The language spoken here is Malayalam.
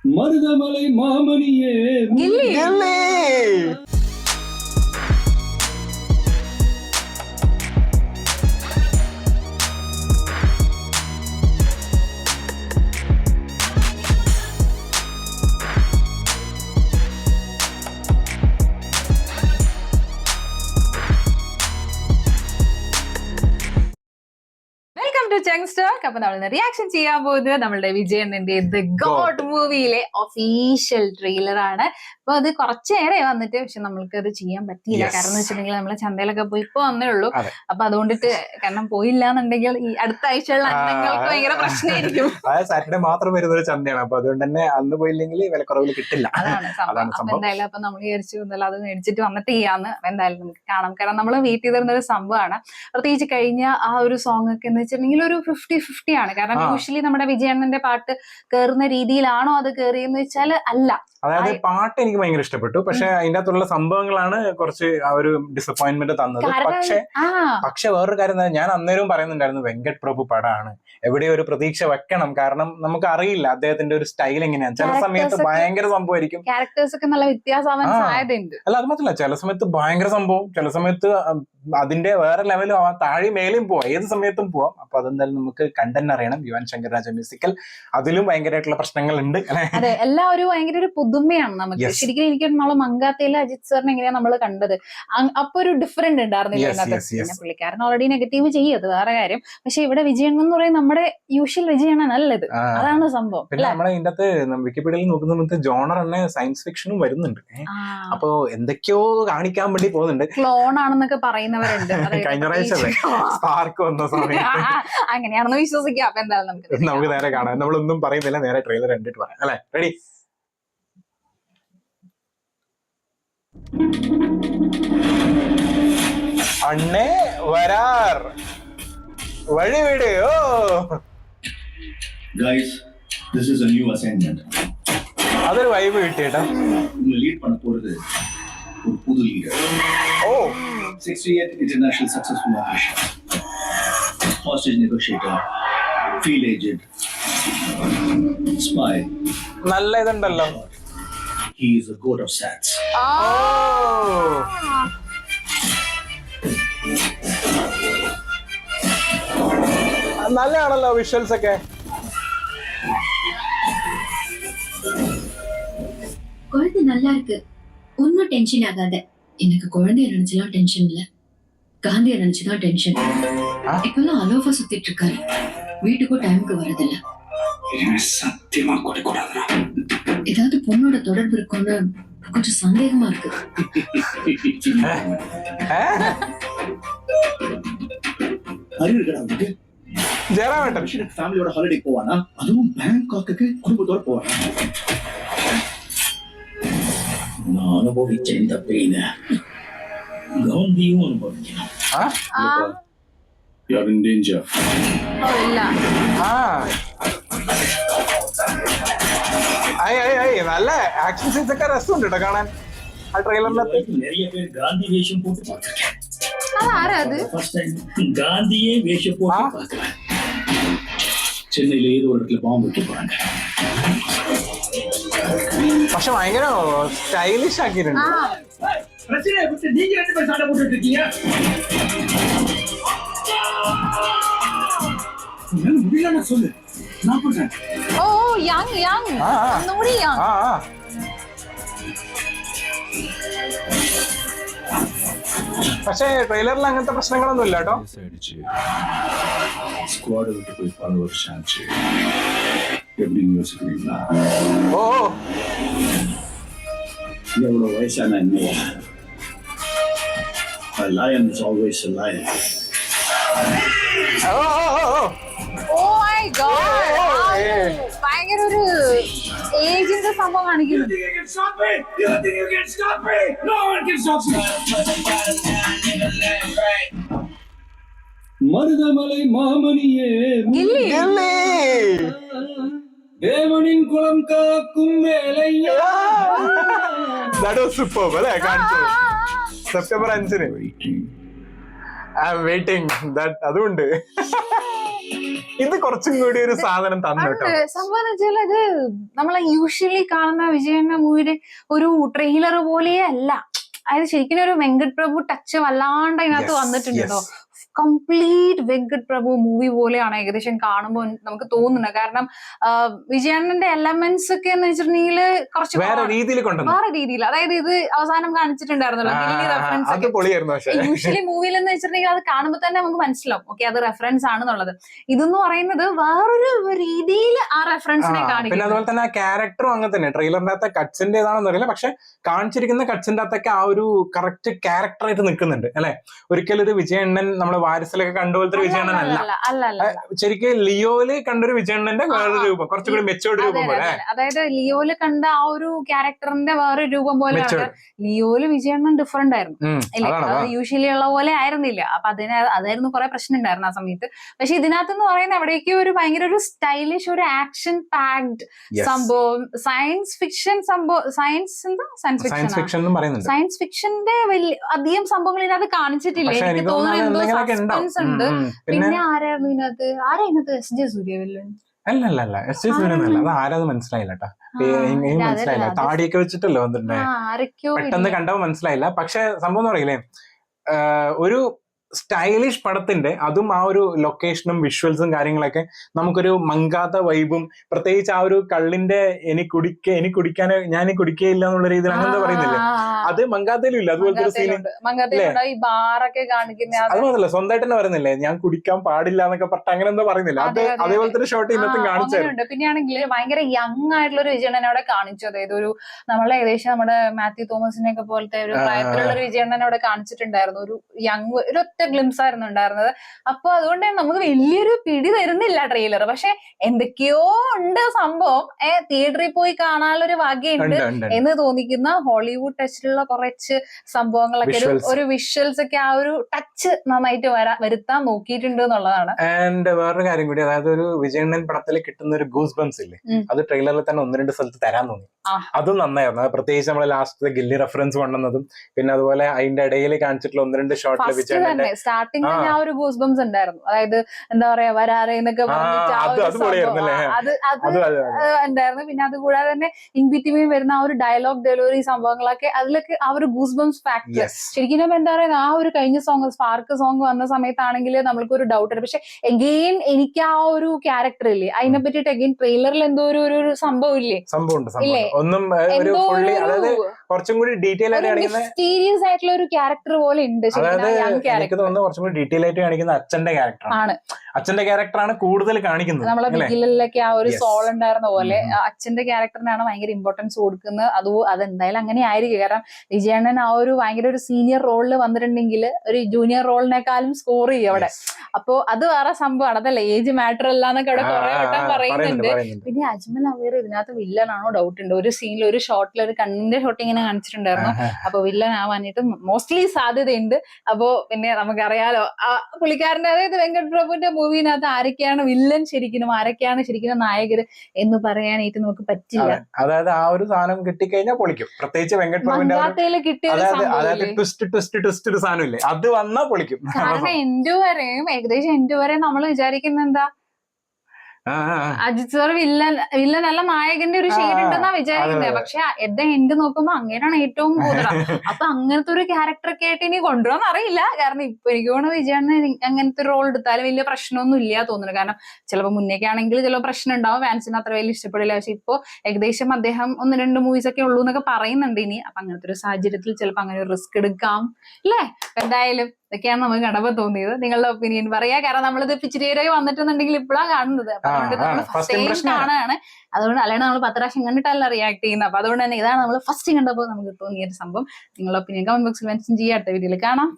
மருதமலை மாமணியே கில்லி. Changstock. അപ്പൊ നമ്മൾ റിയാക്ഷൻ ചെയ്യാൻ പോകുന്നത് നമ്മളുടെ വിജയണ്ണന്റെ ദ ഗോഡ് മൂവിയിലെ ഒഫീഷ്യൽ ട്രെയിലർ ആണ്. അപ്പൊ അത് കുറച്ചേറെ വന്നിട്ട്, പക്ഷെ നമ്മൾക്ക് അത് ചെയ്യാൻ പറ്റിയില്ല. കാരണം എന്ന് വെച്ചിട്ടുണ്ടെങ്കിൽ നമ്മള് ചന്തയിലൊക്കെ പോയി ഇപ്പൊ വന്നേ ഉള്ളൂ. അപ്പൊ അതുകൊണ്ടിട്ട് കാരണം പോയില്ല എന്നുണ്ടെങ്കിൽ ഈ അടുത്ത ആഴ്ചയുള്ള അന്നങ്ങൾക്ക് ഭയങ്കര പ്രശ്നമായിരിക്കും. സാറ്റർഡേ മാത്രം വരുന്ന ഒരു ചന്തയാണ്. അപ്പൊ അതുകൊണ്ട് തന്നെ അന്ന് പോയില്ലെങ്കിൽ വിലക്കുറവിൽ കിട്ടില്ല. അതാണ് സംഭവം. അപ്പൊ എന്തായാലും അപ്പൊ നമ്മൾ വിചാരിച്ചു അത് മേടിച്ചിട്ട് വന്നിട്ട് ചെയ്യാന്ന്. അപ്പൊ എന്തായാലും നമുക്ക് കാണാം. കാരണം നമ്മൾ വെയിറ്റ് ചെയ്തിരുന്ന ഒരു സംഭവമാണ്. പ്രത്യേകിച്ച് കഴിഞ്ഞ ആ ഒരു സോങ് ഒക്കെ എന്ന് വെച്ചിട്ടുണ്ടെങ്കിൽ ഒരു 50-50 ആണ്. കാരണം യൂഷ്വലി നമ്മുടെ വിജയണ്ണന്റെ പാട്ട് കേറുന്ന രീതിയിലാണോ അത് കേറിയെന്ന് വെച്ചാൽ അല്ല. അതായത് പാട്ട് എനിക്ക് ഭയങ്കര ഇഷ്ടപ്പെട്ടു, പക്ഷെ അതിന്റെ അകത്തുള്ള സംഭവങ്ങളാണ് കുറച്ച് ആ ഒരു ഡിസപ്പോയിന്റ്മെന്റ് തന്നത്. പക്ഷെ വേറൊരു കാര്യം, ഞാൻ അന്നേരവും പറയുന്നുണ്ടായിരുന്നു വെങ്കട് പ്രഭു പടമാണ്, എവിടെ ഒരു പ്രതീക്ഷ വെക്കണം. കാരണം നമുക്ക് അറിയില്ല അദ്ദേഹത്തിന്റെ ഒരു സ്റ്റൈൽ എങ്ങനെയാണ്. ചില സമയത്ത് ഭയങ്കര സംഭവമായിരിക്കും, ക്യാരക്ടേഴ്സ് ഒക്കെ നല്ല വ്യത്യാസമാവാൻ സാധ്യതയുണ്ട്. അല്ല അത് മാത്രമല്ല, ചില സമയത്ത് ഭയങ്കര സംഭവം, ചില സമയത്ത് അതിന്റെ വേറെ ലെവലും ആവാം, താഴെ മേലെയും പോവാം, ഏത് സമയത്തും പോവാം. അപ്പൊ അതെന്തായാലും നമുക്ക് കണ്ടന്റ് അറിയണം. യുവൻ ശങ്കർ രാജ മ്യൂസിക്കൽ അതിലും ഭയങ്കരമായിട്ടുള്ള പ്രശ്നങ്ങളുണ്ട്. അതെ, എല്ലാവരും ഭയങ്കര ഒരു പുതുമയാണ് നമുക്ക്. ശരിക്കും എനിക്ക് നമ്മള് മങ്കാത്തയിലെ അജിത് സാറിനെ എങ്ങനെയാ നമ്മൾ കണ്ടത്, അപ്പൊ ഒരു ഡിഫറെന്റ് ഉണ്ടായിരുന്നില്ല. പിന്നെ പുള്ളിക്കാരൻ ഓൾറെഡി നെഗറ്റീവ് ചെയ്യത് വേറെ കാര്യം. പക്ഷെ ഇവിടെ വിജയണ്ണൻ എന്ന് പറയുന്നത് നമ്മുടെ യൂഷ്വൽ വിജയണ്ണ നല്ലത്, അതാണ് സംഭവം. പിന്നെ നമ്മളെ ഇതിന്റെ അകത്ത് വിക്കിപീഡിയയിൽ നോക്കുന്ന സമയത്ത് ജോണർ തന്നെ സയൻസ് ഫിക്ഷനും വരുന്നുണ്ട്. അപ്പൊ എന്തൊക്കെയോ കാണിക്കാൻ വേണ്ടി പോകുന്നുണ്ട്. ക്ലോൺ ആണെന്നൊക്കെ പറയുന്നവരുണ്ട്. കഴിഞ്ഞ പ്രാവശ്യം സ്പാർക്ക് വന്ന സമയം അങ്ങനെയാണെന്ന് വിശ്വസിക്കാം. അപ്പൊ എന്തായാലും നമുക്ക് നേരെ കാണാം. നമ്മളൊന്നും പറയുന്നില്ല, നേരെ ട്രെയിലർ കണ്ടിട്ട് പറയാം അല്ലെ. റെഡി? അണ്ണേ വരാർ വഴി വിട്. ഓ guys, this is a new assignment. അതൊരു വൈബ് കിട്ടിയേട്ടാ. ലീഡ് பண்ண പോறது ഒരു പുതു ലീഡർ. ഓ 68 international successful operation. Hostage negotiator, field agent, spy. നല്ല ഇതുണ്ടല്ലോ. He is a god of sats. നല്ലതാണല്ലോ വിഷ്വൽസ് ഒക്കെ. குழந்தை நல்லா இருக்கு, ஒன்னும் டென்ஷன் ஆகாத. எனக்கு குழந்தைய நினைச்சுலாம் டென்ஷன் இல்ல, காந்திய நினைச்சுதான் டென்ஷன். இப்பெல்லாம் அலோஃபா சுத்திட்டு இருக்காரு, வீட்டுக்கும் டைமுக்கு வரதில்ல. சத்தியமா கொடுக்கூடாதுடா. ஏதாவது பொண்ணோட தொடர்பு இருக்கும்னு கொஞ்சம் சந்தேகமா இருக்கு. அறிவுடா உங்களுக்கு. ஜெயராமேட்டன் ஃபேமிலியோட ஹாலிடே போவானா, அதுவும் பேங்காக்கு குடும்பத்தோட போவானா. நான் அனுபவிச்ச இந்த பெயின காந்தியும் அனுபவிக்கணும். You are in danger. നല്ല ആക്ഷൻ സീൻസ് ഒക്കെ രസമുണ്ട് കേട്ടോ കാണാൻ. ആ ട്രെയിലറിനകത്ത് நிறைய பேர் காந்தி வேஷம் போட்டு பார்த்திருக்கேன். அது ஃபர்ஸ்ட் டைம் காந்தியே வேஷம் போட்டு பார்க்கறேன். ചെന്നൈയിലെ ഏതോ ഒരിടത്തിൽ ബോംബ് വെച്ച് പോறாங்க. പക്ഷെ ഭയങ്കര സ്റ്റൈലിഷ് ആക്കിയിട്ടുണ്ട്. பிரச்சனையை விட்டு நீங்க ரெண்டு பேரும் சண்டை போட்டுட்டு இருக்கீங்க. என்ன முடியலன்னு சொல்லு, நான் பண்றேன். ഓ യങ് ഒന്നുകൂടി യങ്. പക്ഷേ ട്രെയിലറിൽ അങ്ങനത്തെ പ്രശ്നങ്ങളൊന്നും ഇല്ല കേട്ടോ. സ്ക്വാഡ് വിട്ട് പോയി 10 വർഷം ആச்சு. எப்படி யோசிக்கிறீங்களா? ഓ எவ்வளவு வயசான என்னையா, a lion is always a lion. Oh my god, ഭയങ്കര ഒരു ഏജിന്റെ സംഭവം കാണിക്കുന്നു. மருதமலை மாமணியே கில்லி. தேவனின் குலம் காக்கும் வேலையா. September 5 I am waiting. അതുണ്ട്. ഇത് കുറച്ചും കൂടി ഒരു സാധനം തന്നു കേട്ടോ. സംഭവം വെച്ചാൽ ഇത് നമ്മളെ യൂഷ്വലി കാണുന്ന വിജയണ്ണ മൂവിയുടെ ഒരു ട്രെയിലർ പോലെയേ അല്ല. അതായത് ശരിക്കും ഒരു വെങ്കട് പ്രഭു ടച്ച് വല്ലാണ്ട് അതിനകത്ത് വന്നിട്ടുണ്ട് കേട്ടോ. കംപ്ലീറ്റ് വെങ്കട് പ്രഭു മൂവി പോലെയാണ് ഏകദേശം കാണുമ്പോൾ നമുക്ക് തോന്നുന്നത്. കാരണം വിജയണ്ണന്റെ എലമെന്റ്സ് ഒക്കെ എന്ന് വെച്ചിട്ടുണ്ടെങ്കിൽ കുറച്ച് വേറെ രീതിയിൽ, അതായത് ഇത് അവസാനം കാണിച്ചിട്ടുണ്ടായിരുന്നല്ലോ റെഫറൻസ് ഒക്കെ. യൂഷ്വലി മൂവിയിൽ എന്ന് വെച്ചിട്ടുണ്ടെങ്കിൽ അത് കാണുമ്പോൾ തന്നെ നമുക്ക് മനസ്സിലാവും ഓക്കെ അത് റെഫറൻസ് ആണെന്നുള്ളത്. ഇതെന്ന് പറയുന്നത് വേറൊരു രീതിയിൽ ആ റെഫറൻസിനെ കാണിക്കും. പിന്നെ അതുപോലെ തന്നെ ആ ക്യാരക്ടറും അങ്ങനെ തന്നെ ട്രെയിലറിന്റെ അകത്തെ കട്ട്സിന്റെ ഏതാണെന്ന് അറിയില്ല, പക്ഷെ കാണിച്ചിരിക്കുന്ന കട്ട്സിന്റെ അകത്തൊക്കെ ആ ഒരു കറക്റ്റ് ക്യാരക്ടറായിട്ട് നിൽക്കുന്നുണ്ട് അല്ലെ. ഒരിക്കലും ഒരു വിജയണ്ണൻ നമ്മള് വാരിസിലൊക്കെ കണ്ടുപോലത്തെ ഒരു വിജയണ്ണൻ അല്ല. ശരിക്കും ലിയോയില് കണ്ടൊരു വിജയണ്ണന്റെ വേറൊരു രൂപം, കുറച്ചുകൂടി മെച്ചോർഡ് രൂപം പോലെ. അതായത് ലിയോയില് കണ്ട ആ ഒരു ക്യാരക്ടറിന്റെ വേറൊരു രൂപം പോലെയാണ്. ലിയോയില് വിജയണ്ണൻ ഡിഫറെന്റ് ആയിരുന്നു, യൂഷ്വലി ഉള്ള പോലെ ആയിരുന്നില്ല. അപ്പൊ അതായിരുന്നു കുറെ പ്രശ്നം ഉണ്ടായിരുന്നു ആ സമയത്ത്. പക്ഷെ ഇതിനകത്ത് എന്ന് പറയുന്നത് എവിടേക്കും ഒരു ഭയങ്കര ഒരു സ്റ്റൈലിഷ്, ഒരു ആക്ഷൻ പാക്ഡ് സംഭവം, സയൻസ് ഫിക്ഷൻ സംഭവം, സയൻസ് ഫിക്ഷന്റെ വലിയ അധികം സംഭവങ്ങൾ ഇതിനകത്ത് കാണിച്ചിട്ടില്ല. എനിക്ക് തോന്നുന്നു സസ്പെൻസ് ഉണ്ട്. പിന്നെ ആരായിരുന്നു ഇതിനകത്ത് എസ് ജെ സൂര്യവില്ലൻ അല്ല എസ് ജെ സൂര്യനല്ല. അത് ആരാന്ന് മനസ്സിലായില്ല കേട്ടോ. മനസ്സിലായില്ല, താടിയൊക്കെ വെച്ചിട്ടല്ലോ വന്നിട്ടുണ്ടായി, പെട്ടെന്ന് കണ്ടപ്പോ മനസ്സിലായില്ല. പക്ഷെ സംഭവം എന്ന് പറയില്ലേ, ഒരു സ്റ്റൈലിഷ് പടത്തിന്റെ അതും ആ ഒരു ലൊക്കേഷനും വിഷ്വൽസും കാര്യങ്ങളൊക്കെ നമുക്കൊരു മങ്കാത്ത വൈബും, പ്രത്യേകിച്ച് ആ ഒരു കള്ളിന്റെ എനിക്ക് കുടിക്കാൻ ഞാൻ കുടിക്കുകയില്ല എന്നുള്ള രീതിയിൽ അങ്ങനെ പറയുന്നില്ലേ, അത് മങ്കാത്തയിലും ഇല്ല. അതുപോലത്തെ ഒരു സീൻ അത് മാത്രല്ല സ്വന്തമായിട്ട് തന്നെ പറയുന്നില്ലേ ഞാൻ കുടിക്കാൻ പാടില്ല എന്നൊക്കെ പറഞ്ഞിട്ട് അങ്ങനെ എന്താ പറയുന്നില്ല. അത് അതേപോലത്തെ ഷോട്ട് ഇന്നത്തെ കാണിച്ചു. പിന്നെയാണെങ്കിൽ ഭയങ്കര യങ് ആയിട്ടുള്ള ഒരു വിജയണ്ണനെ അവിടെ കാണിച്ചു. അതായത് ഒരു നമ്മളെ ഏകദേശം നമ്മുടെ മാത്യു തോമസിനെ ഒക്കെ പോലത്തെ ഒരു പ്രായത്തിലുള്ള ഒരു വിജയണ്ണനെ അവിടെ കാണിച്ചിട്ടുണ്ടായിരുന്നു. ഒരു യങ് ഒരു ഗ്ലിംസ് ആയിരുന്നു ഉണ്ടായിരുന്നത്. അപ്പൊ അതുകൊണ്ട് നമുക്ക് വലിയൊരു പിടി തരുന്നില്ല ട്രെയിലർ. പക്ഷെ എന്തൊക്കെയോ ഉണ്ട് സംഭവം. തിയേറ്ററിൽ പോയി കാണാനുള്ള ഒരു വകയുണ്ട് എന്ന് തോന്നിക്കുന്ന ഹോളിവുഡ് ടച്ചിലുള്ള കുറച്ച് സംഭവങ്ങളൊക്കെ, ഒരു വിഷ്വൽസ് ഒക്കെ ആ ഒരു ടച്ച് നന്നായിട്ട് വരുത്താൻ നോക്കിയിട്ടുണ്ട് എന്നുള്ളതാണ്. ആൻഡ് വേറൊരു കാര്യം കൂടി, അതായത് ഒരു വിജയണ്ണൻ പടത്തിൽ കിട്ടുന്ന ഒരു ഗൂസ് ബംസ് ഇല്ലേ, അത് ട്രെയിലറിൽ തന്നെ 1-2 സ്ഥലത്ത് തരാൻ തോന്നി. അതും നന്നായിരുന്നു. പ്രത്യേകിച്ച് നമ്മളെ ലാസ്റ്റ് ഗില്ലി റെഫറൻസ് കൊണ്ടുവന്നതും, പിന്നെ അതുപോലെ അതിന്റെ ഇടയിൽ കാണിച്ചിട്ടുള്ള 1-2 ഷോട്ടില് വിജയണ്ണന്റെ സ്റ്റാർട്ടിംഗ് ആ ഒരു ഗൂസ് ബംസ് ഉണ്ടായിരുന്നു. അതായത് എന്താ പറയാ വരാറെ എന്നൊക്കെ ഉണ്ടായിരുന്നു. പിന്നെ അതുകൂടാതെ തന്നെ ഇൻ ബിറ്റ്വീൻ വരുന്ന ആ ഒരു ഡയലോഗ് ഡെലിവറി സംഭവങ്ങളൊക്കെ അതിലൊക്കെ ആ ഒരു ഗൂസ് ബംസ് ഫാക്ടർ ശരിക്കും എന്താ പറയുക, ആ ഒരു കഴിഞ്ഞ സോങ് സ്പാർക്ക് സോങ് വന്ന സമയത്താണെങ്കിൽ നമ്മൾക്ക് ഒരു ഡൗട്ട് ഉണ്ട്. പക്ഷെ എഗെയിൻ എനിക്ക് ആ ഒരു ക്യാരക്ടർ ഇല്ലേ അതിനെ പറ്റിയിട്ട് എഗെയിൻ ട്രെയിലറിൽ എന്തോ ഒരു സംഭവം ഇല്ലേ, ഒന്നും കുറച്ചും കൂടി ഡീറ്റെയിൽ സീരിയസ് ആയിട്ടുള്ള ഒരു ക്യാരക്ടർ പോലെ ഉണ്ട്. എനിക്ക് തോന്നുന്നു കുറച്ചും കൂടി ഡീറ്റെയിൽ ആയിട്ട് കാണിക്കുന്ന അച്ഛന്റെ ക്യാരക്ടറാണ്. അച്ഛന്റെ ക്യാരക്ടറാണ് കൂടുതൽ കാണിക്കുന്നത്. നമ്മളെ ബിഗിലൊക്കെ ആ ഒരു സോൾ ഉണ്ടായിരുന്ന പോലെ അച്ഛന്റെ ക്യാരക്ടറിനാണ് ഭയങ്കര ഇമ്പോർട്ടൻസ് കൊടുക്കുന്നത്. അതെന്തായാലും അങ്ങനെ ആയിരിക്കും. കാരണം വിജയണ്ണൻ ആ ഒരു ഭയങ്കര ഒരു സീനിയർ റോളിൽ വന്നിട്ടുണ്ടെങ്കിൽ ഒരു ജൂനിയർ റോളിനെക്കാളും സ്കോർ ചെയ്യും അവിടെ. അപ്പൊ അത് വേറെ സംഭവമാണ്. അതല്ല ഏജ് മാറ്റർ അല്ല എന്നൊക്കെ അവിടെ കുറെ വട്ടം പറയുന്നുണ്ട്. പിന്നെ അജ്മൽ അമീർ ഇതിനകത്ത് വില്ലനാണോ ഡൗട്ട് ഉണ്ട്. ഒരു സീനിൽ ഒരു ഷോട്ടിൽ ഒരു കണ്ണിന്റെ ഷോട്ട് ഇങ്ങനെ കാണിച്ചിട്ടുണ്ടായിരുന്നു. അപ്പൊ വില്ലൻ ആവാനായിട്ട് മോസ്റ്റ്ലി സാധ്യതയുണ്ട്. അപ്പോ പിന്നെ നമുക്കറിയാലോ പുള്ളിക്കാരന്റെ, അതായത് വെങ്കട് പ്രഭുവിന്റെ മൂവിനകത്ത് ആരൊക്കെയാണ് വില്ലൻ ശരിക്കും, ആരൊക്കെയാണ് ശരിക്കും നായകര് എന്ന് പറയാനായിട്ട് നമുക്ക് പറ്റില്ല. അതായത് ആ ഒരു സാധനം കിട്ടിക്കഴിഞ്ഞാൽ പൊളിക്കും. പ്രത്യേകിച്ച് വെങ്കട് പ്രഭുവിന്റെ കിട്ടിയ ട്വിസ്റ്റ് ഒരു സാധനം ഇല്ലേ, അത് വന്നാ പൊളിക്കും. കാരണം ഏകദേശം എൻഡ് വരെ നമ്മൾ വിചാരിക്കുന്ന എന്താ, അജിത് സാർ വില്ലൻ അല്ല നായകന്റെ ഒരു ഷെയ്ഡ് ഉണ്ടെന്നാ വിചാരിക്കുന്നത്. പക്ഷെ എൻഡ് നോക്കുമ്പോ അങ്ങനെയാണ് ഏറ്റവും കൂടുതൽ. അപ്പൊ അങ്ങനത്തെ ഒരു ക്യാരക്ടറൊക്കെ ആയിട്ട് ഇനി കൊണ്ടുപോകാൻ അറിയില്ല. കാരണം ഇപ്പൊ എനിക്ക് തോന്നുന്നു വിജയണ്ണൻ അങ്ങനത്തെ റോൾ എടുത്താലും വലിയ പ്രശ്നമൊന്നും ഇല്ല തോന്നുന്നു. കാരണം ചിലപ്പോൾ മുന്നേക്ക് ആണെങ്കിൽ ചിലപ്പോൾ പ്രശ്നം ഉണ്ടാവും, ഫാൻസിന് അത്ര വലിയ ഇഷ്ടപ്പെടില്ല. പക്ഷെ ഇപ്പൊ ഏകദേശം അദ്ദേഹം 1-2 മൂവീസ് ഒക്കെ ഉള്ളൂ എന്നൊക്കെ പറയുന്നുണ്ട്. ഇനി അപ്പൊ അങ്ങനത്തെ ഒരു സാഹചര്യത്തിൽ ചിലപ്പോൾ അങ്ങനെ ഒരു റിസ്ക് എടുക്കാം അല്ലേ. എന്തായാലും ഇതൊക്കെയാണ് നമുക്ക് കണ്ടപ്പോൾ തോന്നിയത്. നിങ്ങളുടെ ഒപ്പീനിയൻ പറയാ. കാരണം നമ്മളിത് പിച്ചിരിയായി വന്നിട്ടുണ്ടെങ്കിൽ ഇപ്പോഴാണ് കാണുന്നത്. അതുകൊണ്ട് നമ്മൾ ഫസ്റ്റ് ടൈം കാണുകയാണ്. അതുകൊണ്ട് അല്ലാണ്ട് നമ്മൾ 10 പ്രാവശ്യം കണ്ടിട്ടല്ല റിയാക്ട് ചെയ്യുന്നത്. അപ്പൊ അതുകൊണ്ട് തന്നെ ഇതാണ് നമ്മൾ ഫസ്റ്റ് കണ്ടപ്പോൾ നമുക്ക് തോന്നിയ ഒരു സംഭവം. നിങ്ങളുടെ ഒപ്പീനിയൻ കമന്റ് ബോക്സിൽ മെൻഷൻ ചെയ്യാം. അടുത്ത വീഡിയോയിൽ കാണാം.